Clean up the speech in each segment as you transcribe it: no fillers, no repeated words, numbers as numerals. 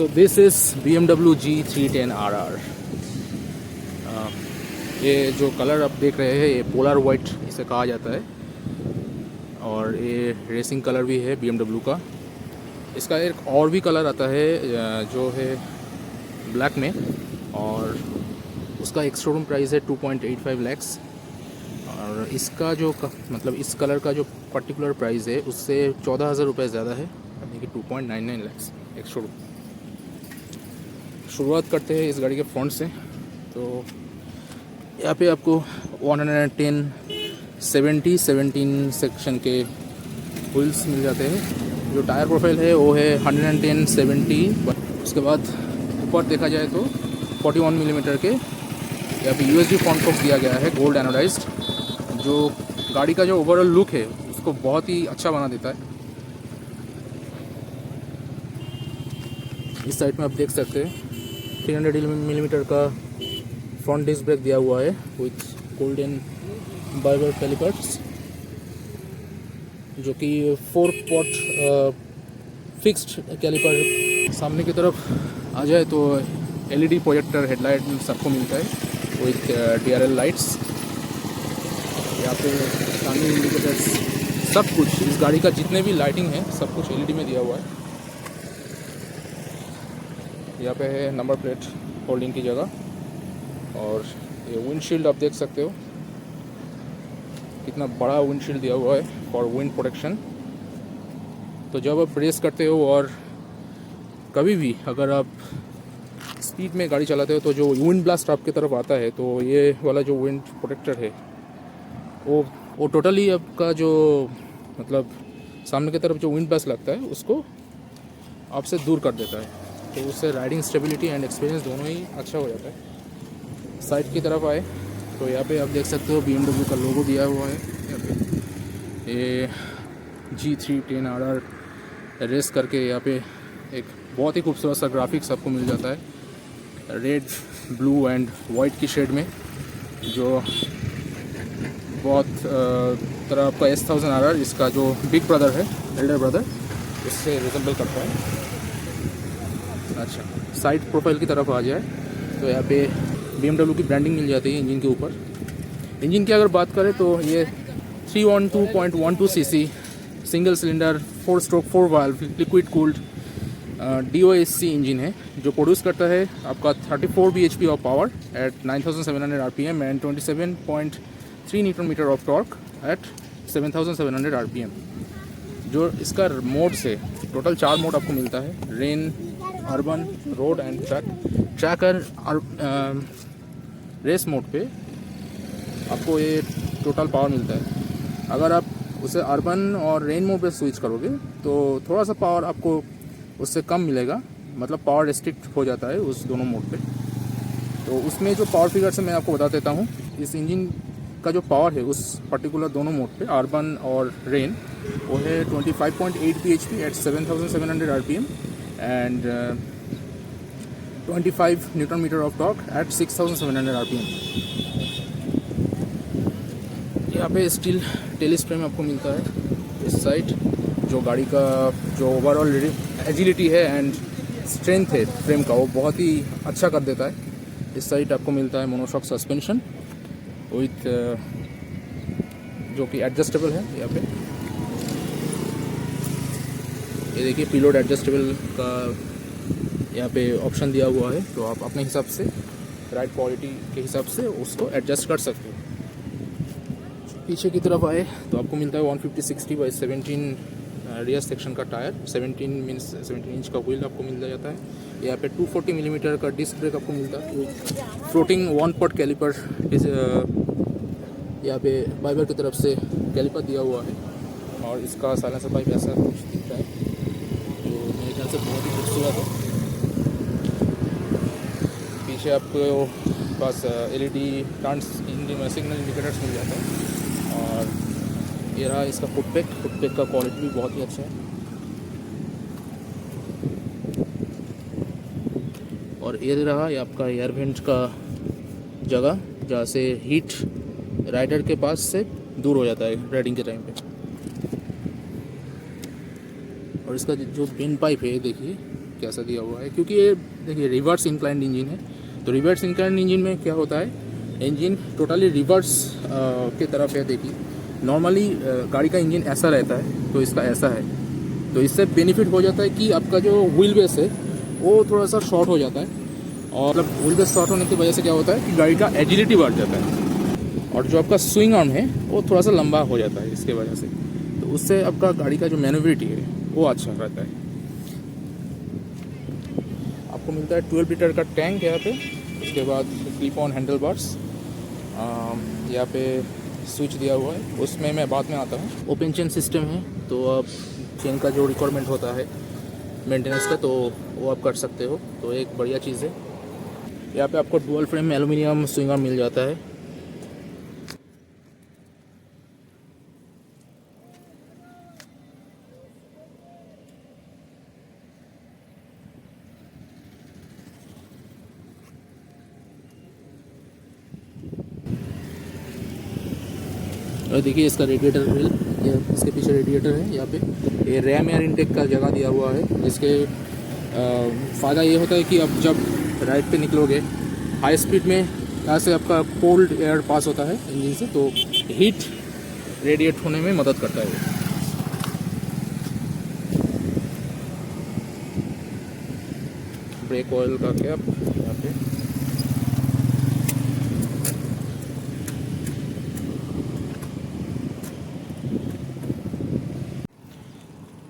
So this is BMW G310RR। ये जो colour आप देख रहे हैं ये पोलर वाइट इसे कहा जाता है और ये रेसिंग कलर भी है BMW का। इसका एक और भी कलर आता है जो है ब्लैक में, और उसका एक शोरूम प्राइस है 2.85 lakhs। और इसका जो मतलब इस कलर का जो पर्टिकुलर प्राइस है उससे 14,000 रुपये ज़्यादा है, यानी कि 2.99 lakhs एक शोरूम। शुरुआत करते हैं इस गाड़ी के फ्रंट से। तो यहाँ पे आपको 110 70 17 सेक्शन के व्हील्स मिल जाते हैं। जो टायर प्रोफाइल है वो है 110 70। उसके बाद ऊपर देखा जाए तो 41 मिलीमीटर के यहाँ पे USB फ्रंट फोक्स दिया गया है, गोल्ड एनोडाइज्ड, जो गाड़ी का जो ओवरऑल लुक है उसको बहुत ही अच्छा बना देता है। इस साइड में आप देख सकते हैं 300 मिलीमीटर का फ्रंट डिस्क ब्रेक दिया हुआ है विथ गोल्डन बाइबर कैलिपर्स, जो कि 4 पॉट फिक्स्ड कैलिपर। सामने की तरफ आ जाए तो LED प्रोजेक्टर हेडलाइट सबको मिलता है विथ DRL लाइट्स। यहाँ पे सामने इंडिकेटर्स, सब कुछ इस गाड़ी का जितने भी लाइटिंग है सब कुछ LED में दिया हुआ है। यहाँ पे है नंबर प्लेट होल्डिंग की जगह, और ये विंडशील्ड आप देख सकते हो कितना बड़ा विंडशील्ड दिया हुआ है फॉर विंड प्रोटेक्शन। तो जब आप रेस करते हो और कभी भी अगर आप स्पीड में गाड़ी चलाते हो तो जो विंड ब्लास्ट आपकी तरफ आता है, तो ये वाला जो विंड प्रोटेक्टर है वो टोटली आपका जो मतलब सामने की तरफ जो विंड ब्लास्ट लगता है उसको आपसे दूर कर देता है। तो उससे राइडिंग स्टेबिलिटी एंड एक्सपीरियंस दोनों ही अच्छा हो जाता है। साइड की तरफ आए तो यहाँ पे आप देख सकते हो BMW का लोगो दिया हुआ है। यहाँ पे ये G310RR रेस करके यहाँ पे एक बहुत ही खूबसूरत सा ग्राफिक्स आपको मिल जाता है, रेड ब्लू एंड वाइट की शेड में, जो बहुत तरह आपका S1000RR इसका जो बिग ब्रदर है, एल्डर ब्रदर, उससे रिजेंबल करता है। अच्छा, साइड प्रोफाइल की तरफ आ जाए तो यहाँ पे BMW की ब्रांडिंग मिल जाती है इंजन के ऊपर। इंजन की अगर बात करें तो ये 312.12 cc single cylinder 4 stroke 4 valve liquid cooled DOSC engine है, जो प्रोड्यूस करता है आपका 34 bhp of power at 9700 RPM and 27.3 newton metre of torque at 7700 RPM। जो इसका मोड से टोटल 4 मोड आपको मिलता है, rain, urban, road and tracker. Race mode पे आपको ये टोटल पावर मिलता है। अगर आप उसे अर्बन और रेन मोड पे स्विच करोगे तो थोड़ा सा पावर आपको उससे कम मिलेगा, मतलब पावर रिस्ट्रिक्ट हो जाता है उस दोनों मोड पे। तो उसमें जो पावर फिगर से मैं आपको बता देता हूँ, इस इंजन का जो पावर है उस पर्टिकुलर दोनों मोड पे, अर्बन और रेन, वो है 25.8 bhp at 7700 RPM and 25 newton metre of torque at 6700 RPM। यहाँ पे स्टील टेल स्फ्रेम आपको मिलता है इस साइड, जो गाड़ी का जो ओवरऑल एजिलिटी है एंड स्ट्रेंथ है फ्रेम का वो बहुत ही अच्छा कर देता है। इस साइड आपको मिलता है मोनोशॉक सस्पेंशन विथ जो कि एडजस्टेबल है। यहाँ पे ये देखिए पिलोड एडजस्टेबल का यहाँ पे ऑप्शन दिया हुआ है, तो आप अपने हिसाब से राइड क्वालिटी के हिसाब से उसको एडजस्ट कर सकते हो। पीछे की तरफ आए तो आपको मिलता है 150/60/17 रियर सेक्शन का टायर, 17 इंच का व्हील आपको मिल जाता है। यहाँ पे 240 मिलीमीटर का डिस्क ब्रेक आपको मिलता है, फ्लोटिंग 1 पॉट कैलिपर यहाँ पे बाइबर की तरफ से कैलिपर दिया हुआ है, और इसका साइलेंसर पाइप ऐसा कुछ दिखता है जो मेरे ख्याल से बहुत ही खूबसूरत है। पीछे आपको पास LED टर्न सिग्नल इंडिकेटर्स मिल जाते हैं, और ये रहा इसका फुटपैक का क्वालिटी भी बहुत ही अच्छा है। और ये रहा ये आपका एयर वेंट का जगह, जहाँ से हीट राइडर के पास से दूर हो जाता है राइडिंग के टाइम पे। और इसका जो बेन पाइप है देखिए कैसा दिया हुआ है, क्योंकि ये देखिए रिवर्स इंक्लाइंड इंजन है। तो रिवर्स इंक्लाइंड इंजन में क्या होता है, इंजन टोटली रिवर्स के तरफ है। देखिए नॉर्मली गाड़ी का इंजन ऐसा रहता है, तो इसका ऐसा है। तो इससे बेनिफिट हो जाता है कि आपका जो व्हील बेस है वो थोड़ा सा शॉर्ट हो जाता है, और मतलब व्हील बेस शॉर्ट होने की वजह से क्या होता है कि गाड़ी का एजिलिटी बढ़ जाता है, और जो आपका स्विंग आर्म है वो थोड़ा सा लंबा हो जाता है इसके वजह से। तो उससे आपका गाड़ी का जो मैन्युवरिटी है वो अच्छा रहता है। आपको मिलता है 12 लीटर का टैंक यहाँ पे। उसके बाद क्लिप ऑन हैंडल बार्स, यहाँ पे स्विच दिया हुआ है, उसमें मैं बाद में आता हूँ। ओपन चेन सिस्टम है, तो आप चेन का जो रिक्वायरमेंट होता है मेंटेनेंस का, तो वो आप कर सकते हो। तो एक बढ़िया चीज़ है। यहाँ पे आपको dual frame aluminium swing arm मिल जाता है। और देखिए इसका रेडिएटर ग्रिल, ये इसके पीछे रेडिएटर है। यहाँ पे ये रैम एयर इनटेक का जगह दिया हुआ है, जिसके फ़ायदा ये होता है कि अब जब राइड पे निकलोगे हाई स्पीड में, यहाँ से आपका कोल्ड एयर पास होता है इंजन से, तो हीट रेडिएट होने में मदद करता है। ब्रेक ऑयल का कैप यहाँ पे।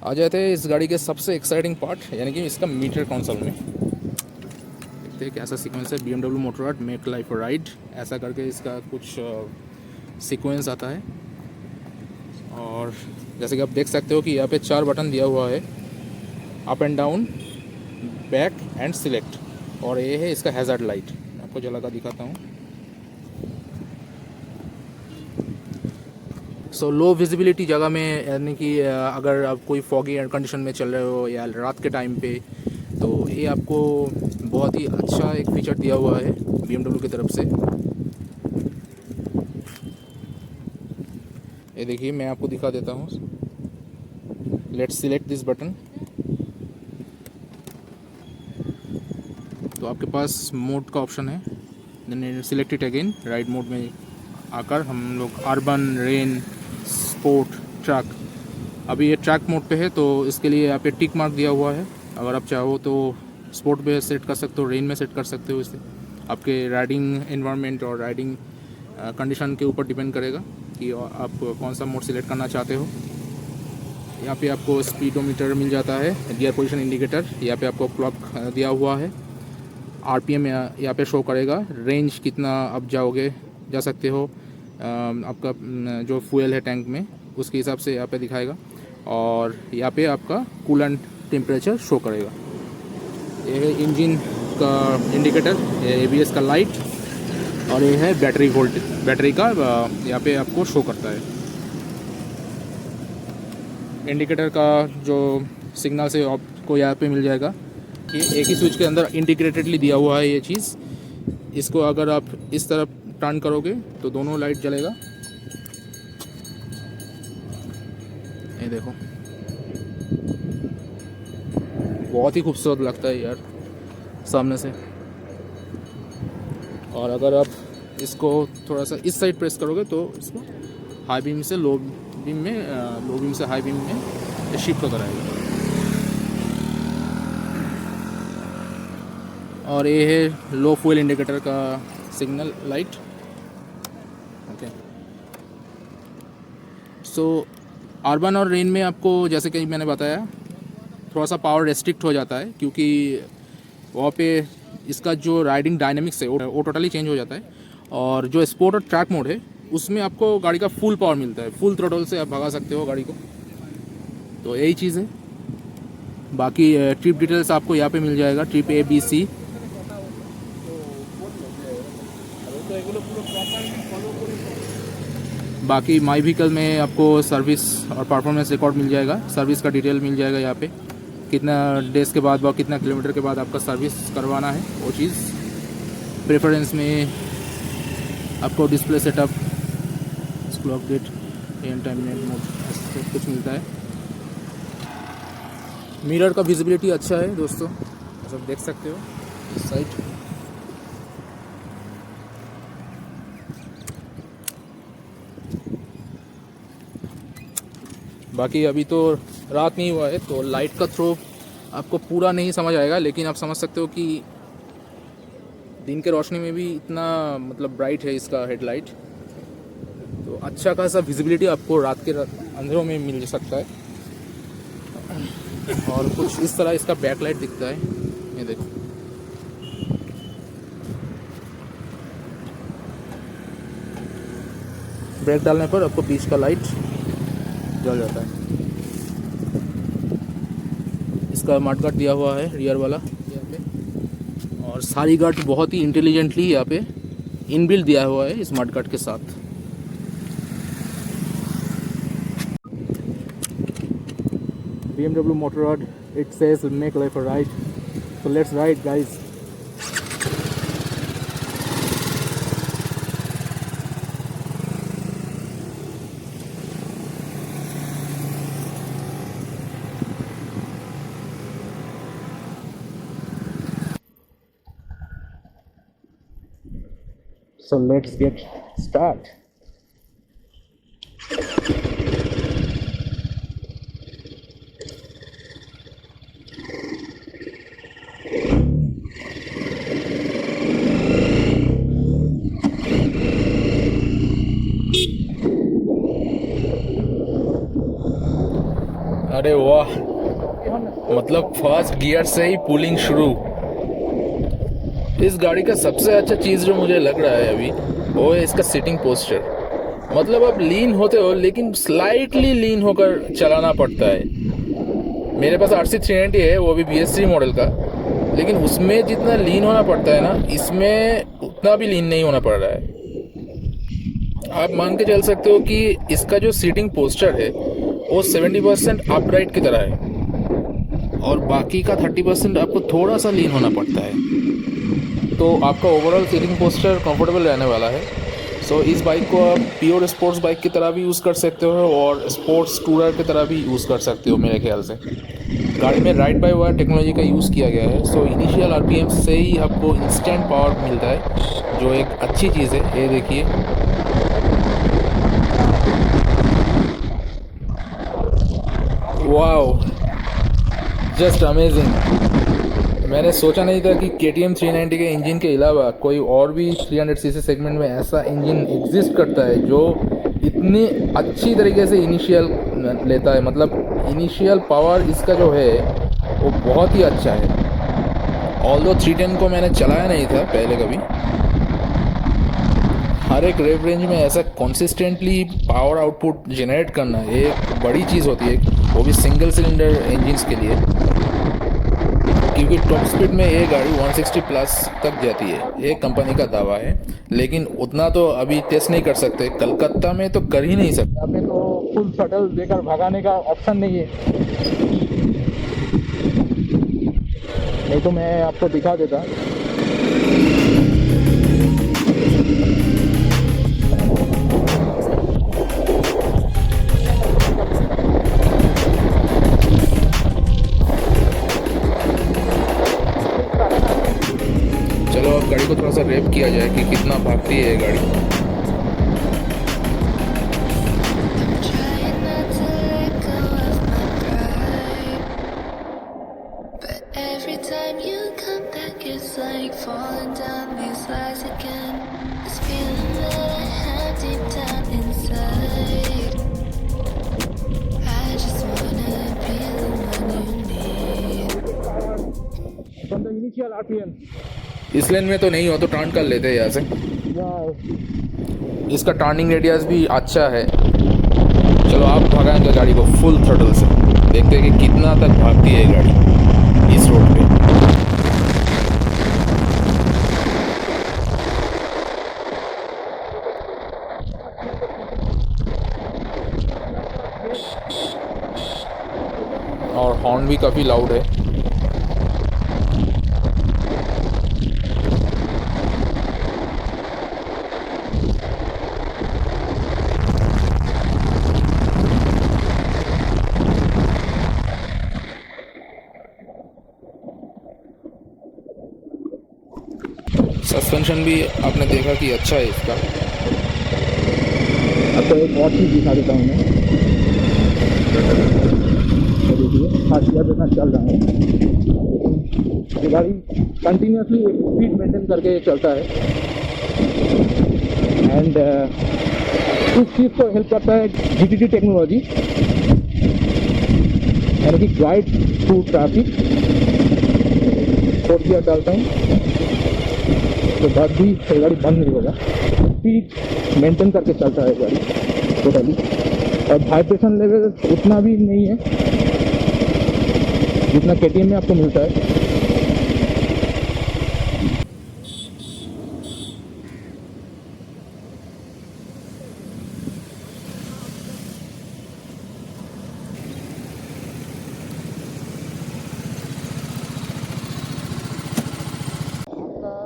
आ जाते हैं इस गाड़ी के सबसे एक्साइटिंग पार्ट, यानी कि इसका मीटर कंसोल में। देखते हैं कैसा सीक्वेंस है। BMW मोटोरॉड मेक लाइफ राइड, ऐसा करके इसका कुछ सीक्वेंस आता है। और जैसे कि आप देख सकते हो कि यहाँ पे 4 बटन दिया हुआ है, up and down, back and select. और ये है इसका हैज़ार्ड लाइट, आपको जला कर दिखाता हूँ। सो लो विजिबिलिटी जगह में, यानी कि अगर आप कोई फॉगी एयर कंडीशन में चल रहे हो या रात के टाइम पे, तो ये आपको बहुत ही अच्छा एक फीचर दिया हुआ है BMW की तरफ से। ये देखिए मैं आपको दिखा देता हूँ। Let's select this button. तो आपके पास मोड का ऑप्शन है, then select it again. Ride mode में आकर हम लोग अर्बन, रेन, स्पोर्ट, ट्रक। अभी ये ट्रैक मोड पे है, तो इसके लिए यहाँ पे टिक मार्क दिया हुआ है। अगर आप चाहो तो स्पोर्ट पे सेट कर सकते हो, रेन में सेट कर सकते हो। इससे आपके राइडिंग एनवायरनमेंट और राइडिंग कंडीशन के ऊपर डिपेंड करेगा कि आप कौन सा मोड सिलेक्ट करना चाहते हो। यहाँ पे आपको स्पीडोमीटर मिल जाता है, गियर पोजीशन इंडिकेटर, यहाँ पे आपको क्लॉक दिया हुआ है। RPM यहाँ पे शो करेगा, रेंज कितना आप जा सकते हो, आपका जो फ्यूल है टैंक में उसके हिसाब से यहाँ पे दिखाएगा। और यहाँ पे आपका कूलेंट टेम्परेचर शो करेगा। ये है इंजन का इंडिकेटर, ये ABS का लाइट, और ये है बैटरी वोल्टेज, बैटरी का यहाँ पे आपको शो करता है। इंडिकेटर का जो सिग्नल से आपको यहाँ पे मिल जाएगा कि एक ही स्विच के अंदर इंटीग्रेटेडली दिया हुआ है ये चीज़। इसको अगर आप इस तरफ टर्न करोगे तो दोनों लाइट जलेगा। ये देखो, बहुत ही खूबसूरत लगता है यार सामने से। और अगर आप इसको थोड़ा सा इस साइड प्रेस करोगे तो इसको हाई बीम से लो बीम में, लो बीम से हाई बीम में शिफ्ट होता रहेगा। और ये है लो फ्यूल इंडिकेटर का सिग्नल लाइट। ओके, सो अर्बन और रेन में आपको जैसे कि मैंने बताया थोड़ा सा पावर रेस्ट्रिक्ट हो जाता है, क्योंकि वहाँ पे इसका जो राइडिंग डायनेमिक्स है वो टोटली चेंज हो जाता है। और जो स्पोर्ट और ट्रैक मोड है उसमें आपको गाड़ी का फुल पावर मिलता है, फुल थ्रोटल से आप भगा सकते हो गाड़ी को। तो यही चीज़ है। बाकी ट्रिप डिटेल्स आपको यहाँ पे मिल जाएगा, ट्रिप ABC। बाकी माई व्हीकल में आपको सर्विस और परफॉर्मेंस रिकॉर्ड मिल जाएगा, सर्विस का डिटेल मिल जाएगा यहाँ पे, कितना डेज़ के बाद व कितना किलोमीटर के बाद आपका सर्विस करवाना है वो चीज़। प्रेफरेंस में आपको display setup, clock date, M time mode, ऐसा कुछ मिलता है। मिरर का विजिबिलिटी अच्छा है दोस्तों, सब देख सकते हो इस साइड। बाकी अभी तो रात नहीं हुआ है तो लाइट का थ्रो आपको पूरा नहीं समझ आएगा, लेकिन आप समझ सकते हो कि दिन के रोशनी में भी इतना मतलब ब्राइट है इसका हेडलाइट, तो अच्छा खासा विजिबिलिटी आपको रात के अंधेरों में मिल सकता है। और कुछ इस तरह इसका बैकलाइट दिखता है, ये देखो। ब्रेक डालने पर आपको बीच का लाइट जल जाता है। इसका मड गार्ड दिया हुआ है रियर वाला यहाँ पे, और सारी गार्ड बहुत ही इंटेलिजेंटली यहाँ पे इनबिल्ट दिया हुआ है इस मड गार्ड के साथ। BMW Motorrad, it says make life a ride, so let's ride guys. So let's get start. अरे वाह, मतलब फर्स्ट गियर से ही पुलिंग शुरू। इस गाड़ी का सबसे अच्छा चीज़ जो मुझे लग रहा है अभी, वो है इसका सीटिंग पोस्चर। मतलब आप लीन होते हो लेकिन स्लाइटली लीन होकर चलाना पड़ता है। मेरे पास RC 390 है, वो भी BS3 मॉडल का, लेकिन उसमें जितना लीन होना पड़ता है ना, इसमें उतना भी लीन नहीं होना पड़ रहा है। आप मान के चल सकते हो कि इसका जो सीटिंग पोस्चर है वो 70% अपराइट की तरह है, और बाकी का 30% आपको थोड़ा सा लीन होना पड़ता है। तो आपका ओवरऑल सीटिंग पोस्चर कंफर्टेबल रहने वाला है। सो इस बाइक को आप प्योर स्पोर्ट्स बाइक की तरह भी यूज़ कर सकते हो और स्पोर्ट्स टूरर की तरह भी यूज़ कर सकते हो मेरे ख्याल से। गाड़ी में राइड बाय वायर टेक्नोलॉजी का यूज़ किया गया है, सो इनिशियल RPM से ही आपको इंस्टेंट पावर मिलता है, जो एक अच्छी चीज़ है। ये देखिए, वाओ, जस्ट अमेजिंग। मैंने सोचा नहीं था कि KTM 390 के इंजन के अलावा कोई और भी 300cc सेगमेंट में ऐसा इंजन एग्जिस्ट करता है जो इतनी अच्छी तरीके से इनिशियल लेता है। मतलब इनिशियल पावर इसका जो है वो बहुत ही अच्छा है। ऑल्दो 310 को मैंने चलाया नहीं था पहले कभी। हर एक रेव रेंज में ऐसा कंसिस्टेंटली पावर आउटपुट जनरेट करना एक बड़ी चीज़ होती है, वो भी सिंगल सिलेंडर इंजन्स के लिए, क्योंकि टॉप स्पीड में ये गाड़ी 160 प्लस तक जाती है, ये कंपनी का दावा है। लेकिन उतना तो अभी टेस्ट नहीं कर सकते, कलकत्ता में तो कर ही नहीं सकते। यहाँ पे तो फुल शटल देकर भगाने का ऑप्शन नहीं है, नहीं तो मैं आपको दिखा देता। चलो अब गाड़ी को थोड़ा सा रेप किया जाए कि कितना भागती है ये गाड़ी। इस लेन में तो नहीं हो तो टर्न कर लेते हैं यहाँ से। इसका टर्निंग रेडियस भी अच्छा है। चलो आप भगाएंगे गाड़ी को फुल थ्रोटल से, देखते हैं कि कितना तक भागती है गाड़ी इस रोड पे। और हॉर्न भी काफ़ी लाउड है। सस्पेंशन भी आपने देखा कि अच्छा है इसका। आपको एक और चीज़ दिखा देता हूँ मैं। तो देखिए खासियत के साथ चल रहा है, ये गाड़ी कंटिन्यूसली स्पीड मेंटेन करके चलता है। एंड इस चीज़ को हेल्प करता है GTT टेक्नोलॉजी, यानी कि guide to traffic. Fourth gear डालता हूँ तो बाद भी गाड़ी बंद नहीं होगा, स्पीड मेंटेन करके चलता है गाड़ी टोटली। और वाइब्रेशन लेवल उतना भी नहीं है जितना KTM में आपको मिलता है।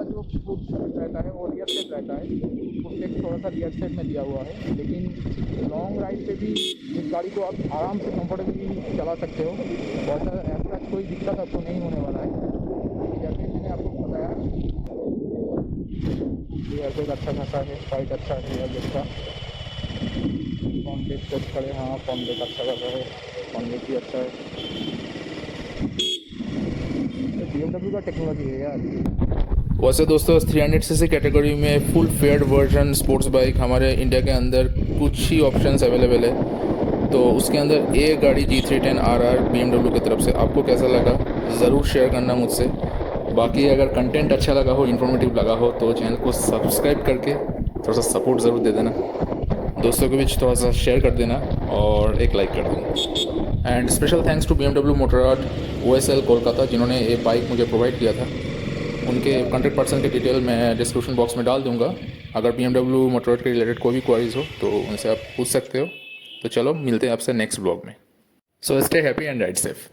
जो फुट रहता है वो रियर सेट रहता है, फुट थोड़ा सा रियर सेट में दिया हुआ है, लेकिन लॉन्ग राइड पे भी इस गाड़ी को आप आराम से कंफर्टेबली चला सकते हो। बहुत ऐसा कोई दिक्कत आपको नहीं होने वाला है। जैसे मैंने आपको बताया रियर ब्रेक अच्छा खासा है, साइड अच्छा है रियर ब्रेक का। फ्रंट ब्रेक चेक करें, हाँ फ्रंट ब्रेक अच्छा खासा है, फ्रंट ब्रेक भी अच्छा है। BMW का टेक्नोलॉजी है यार। वैसे दोस्तों 300cc कैटेगरी में फुल फेयर्ड वर्जन स्पोर्ट्स बाइक हमारे इंडिया के अंदर कुछ ही ऑप्शंस अवेलेबल है। तो उसके अंदर एक गाड़ी G310 RR BMW की तरफ से आपको कैसा लगा ज़रूर शेयर करना मुझसे। बाकी अगर कंटेंट अच्छा लगा हो, इन्फॉर्मेटिव लगा हो तो चैनल को सब्सक्राइब करके थोड़ा सा सपोर्ट ज़रूर दे देना, दोस्तों के बीच थोड़ा सा शेयर कर देना और एक लाइक कर देना। And special thanks to BMW Motorrad OSL Kolkata जिन्होंने ये बाइक मुझे प्रोवाइड किया था। उनके कॉन्टैक्ट पर्सन के डिटेल मैं डिस्क्रिप्शन बॉक्स में डाल दूंगा। अगर BMW मोटोरॉड के रिलेटेड कोई भी क्वारीज हो तो उनसे आप पूछ सकते हो। तो चलो मिलते हैं आपसे नेक्स्ट ब्लॉग में। So stay happy and ride safe.